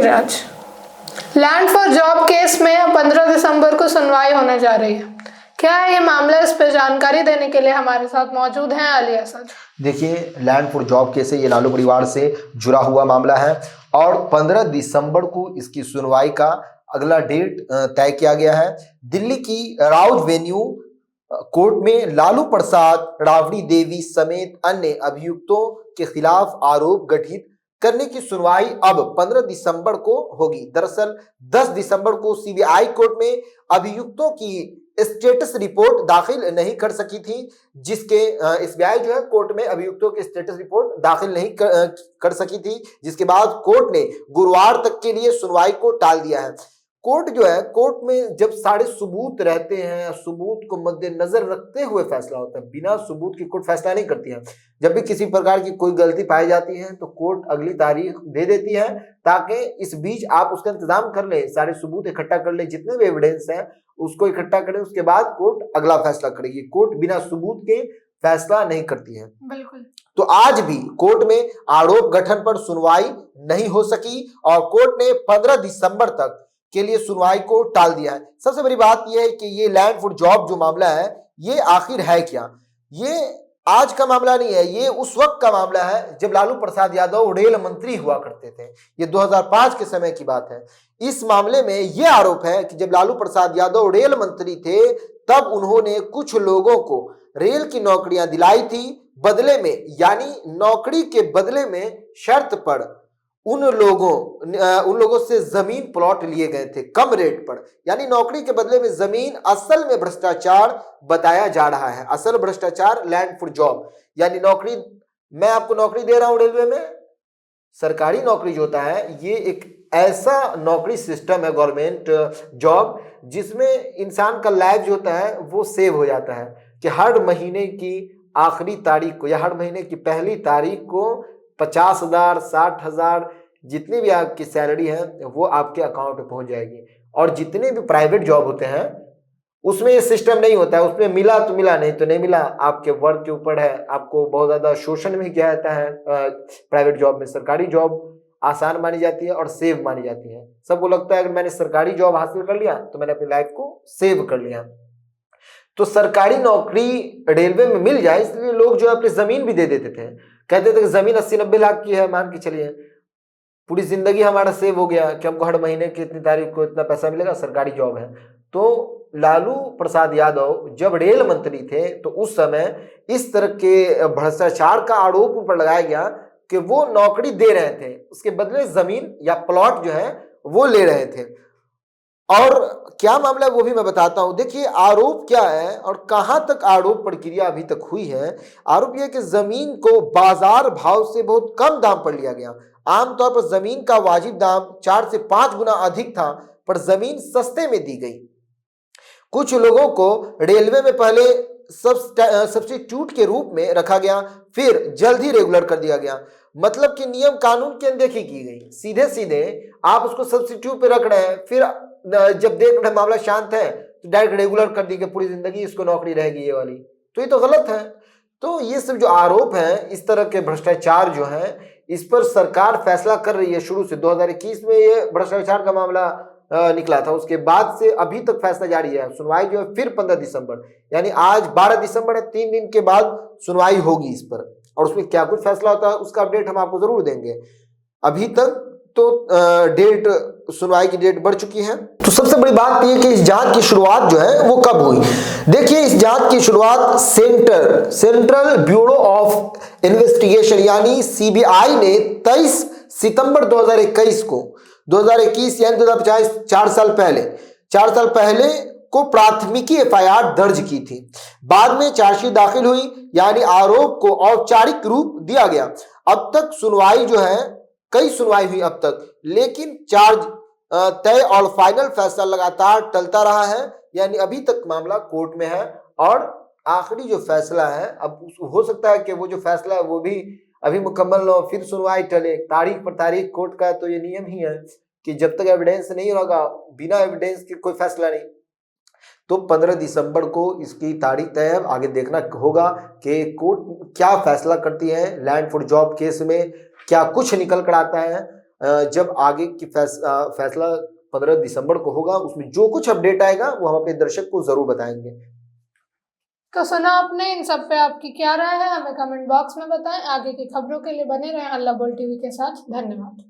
Raj, land for job case में अब 15 दिसंबर को सुनवाई होने जा रही है। क्या है ये मामला, इस पर जानकारी देने के लिए हमारे साथ मौजूद हैं अली असद। देखिए, लैंड फॉर जॉब केस है, ये लालू परिवार से जुड़ा हुआ मामला है और 15 दिसंबर को इसकी सुनवाई का अगला डेट तय किया गया है। दिल्ली की राउज वेन्यू कोर्ट में लालू प्रसाद, राबड़ी देवी समेत अन्य अभियुक्तों के खिलाफ आरोप गठित करने की सुनवाई अब 15 दिसंबर को होगी। दरअसल 10 दिसंबर को सीबीआई कोर्ट में अभियुक्तों की स्टेटस रिपोर्ट दाखिल नहीं कर सकी थी, जिसके एसबीआई जो है कोर्ट में अभियुक्तों की स्टेटस रिपोर्ट दाखिल नहीं कर सकी थी, जिसके बाद कोर्ट ने गुरुवार तक के लिए सुनवाई को टाल दिया है। कोर्ट जो है, कोर्ट में जब सारे सबूत रहते हैं, सबूत को मद्देनजर रखते हुए फैसला होता है। बिना सबूत की कोर्ट फैसला नहीं करती है। जब भी किसी प्रकार की कोई गलती पाई जाती है तो कोर्ट अगली तारीख दे देती है, ताकि इस बीच आप उसका इंतजाम कर ले, सारे सबूत इकट्ठा कर ले, जितने भी एविडेंस है उसको इकट्ठा करें, उसके बाद कोर्ट अगला फैसला करेगी। कोर्ट बिना सबूत के फैसला नहीं करती है। बिल्कुल। तो आज भी कोर्ट में आरोप गठन पर सुनवाई नहीं हो सकी और कोर्ट ने 15 दिसंबर तक के लिए सुनवाई को टाल दिया है। सबसे बड़ी बात यह है कि ये लैंड फॉर जॉब जो मामला है, ये आखिर है क्या? ये आज का मामला नहीं है, ये उस वक्त का मामला है जब लालू प्रसाद यादव रेल मंत्री हुआ करते थे। ये 2005 के समय की बात है। इस मामले में यह आरोप है कि जब लालू प्रसाद यादव रेल मंत्री थे तब उन्होंने कुछ लोगों को रेल की नौकरियां दिलाई थी, बदले में, यानी नौकरी के बदले में शर्त पर उन लोगों से जमीन प्लॉट लिए गए थे कम रेट पर। यानी नौकरी के बदले में जमीन, असल में भ्रष्टाचार बताया जा रहा है। असल भ्रष्टाचार लैंड फॉर जॉब, यानी नौकरी, मैं आपको नौकरी दे रहा हूं रेलवे में, सरकारी नौकरी जो होता है ये एक ऐसा नौकरी सिस्टम है, गवर्नमेंट जॉब, जिसमें इंसान का लाइफ जो होता है वो सेव हो जाता है कि हर महीने की आखिरी तारीख को या हर महीने की पहली तारीख को 50,000, 60,000 जितनी भी आपकी सैलरी है वो आपके अकाउंट में पहुंच जाएगी। और जितने भी प्राइवेट जॉब होते हैं उसमें ये सिस्टम नहीं होता है। उसमें मिला तो मिला, नहीं तो नहीं मिला, आपके वर्क के ऊपर है। आपको बहुत ज्यादा शोषण भी किया जाता है प्राइवेट जॉब में। सरकारी जॉब आसान मानी जाती है और सेव मानी जाती है। सबको लगता है अगर मैंने सरकारी जॉब हासिल कर लिया तो मैंने अपनी लाइफ को सेव कर लिया। तो सरकारी नौकरी रेलवे में मिल जाए इसलिए लोग जो है अपनी जमीन भी दे देते थे। कहते थे कि जमीन 80-90 लाख की है, मान के चलिए पूरी जिंदगी हमारा सेव हो गया कि हमको हर महीने की इतनी तारीख को इतना पैसा मिलेगा, सरकारी जॉब है। तो लालू प्रसाद यादव जब रेल मंत्री थे तो उस समय इस तरह के भ्रष्टाचार का आरोप ऊपर लगाया गया कि वो नौकरी दे रहे थे, उसके बदले जमीन या प्लॉट जो है वो ले रहे थे। और क्या मामला है वो भी मैं बताता हूं। देखिए आरोप क्या है और कहां तक आरोप प्रक्रिया अभी तक हुई है। आरोप यह कि जमीन को बाजार भाव से बहुत कम दाम पर लिया गया। आमतौर पर जमीन का वाजिब दाम 4 से 5 गुना अधिक था, पर जमीन सस्ते में दी गई। कुछ लोगों को रेलवे में पहले सब्स्टिट्यूट के रूप में रखा गया, फिर जल्द ही रेगुलर कर दिया गया। मतलब कि नियम कानून की अनदेखी की गई। सीधे सीधे आप उसको सब्स्टिट्यूट पे रख रहे हैं, फिर जब देख रहे मामला शांत है तो डायरेक्ट रेगुलर कर दी कि पूरी जिंदगी इसको नौकरी रहेगी ये वाली। तो ये तो गलत है। तो ये सब जो आरोप है, इस तरह के भ्रष्टाचार जो है, इस पर सरकार फैसला कर रही है। शुरू से 2021 में ये भ्रष्टाचार का मामला निकला था, उसके बाद से अभी तक फैसला जारी है। सुनवाई जो है फिर 15 दिसंबर, यानी आज 12 दिसंबर है, 3 दिन के बाद सुनवाई होगी इस पर। और उसमें क्या कुछ फैसला होता है उसका अपडेट हम आपको जरूर देंगे। अभी तक तो डेट, सुनवाई की डेट बढ़ चुकी है। तो सबसे बड़ी बात यह कि इस जांच की शुरुआत जो है वो कब हुई। देखिए इस जांच की शुरुआत सेंट्रल ब्यूरो ऑफ इन्वेस्टिगेशन यानी सीबीआई ने 23 सितंबर 2021 को, 2021 यानी 2050, 4 साल पहले को प्राथमिकी एफआईआर दर्ज की थी। बाद में चार्जशीट दाखिल हुई, यानी आरोप को औपचारिक रूप दिया गया। अब तक सुनवाई जो है, कई सुनवाई हुई अब तक, लेकिन चार्ज तय और फाइनल फैसला लगातार टलता रहा है। यानी अभी तक मामला कोर्ट में है और आखिरी जो फैसला है, अब हो सकता है कि वो जो फैसला है वो भी अभी मुकम्मल हो, फिर सुनवाई टले। तारीख पर तारीख कोर्ट का तो ये नियम ही है कि जब तक एविडेंस नहीं होगा, बिना एविडेंस के कोई फैसला नहीं। तो 15 दिसंबर को इसकी तारीख तय है। आगे देखना होगा कि कोर्ट क्या फैसला करती है लैंड फॉर जॉब केस में, क्या कुछ निकल कर आता है। जब आगे की फैसला 15 दिसंबर को होगा, उसमें जो कुछ अपडेट आएगा वो हम अपने दर्शक को जरूर बताएंगे। तो सुना आपने, इन सब पे आपकी क्या राय है हमें कमेंट बॉक्स में बताएं। आगे की खबरों के लिए बने रहें अल्लाह बोल टीवी के साथ। धन्यवाद।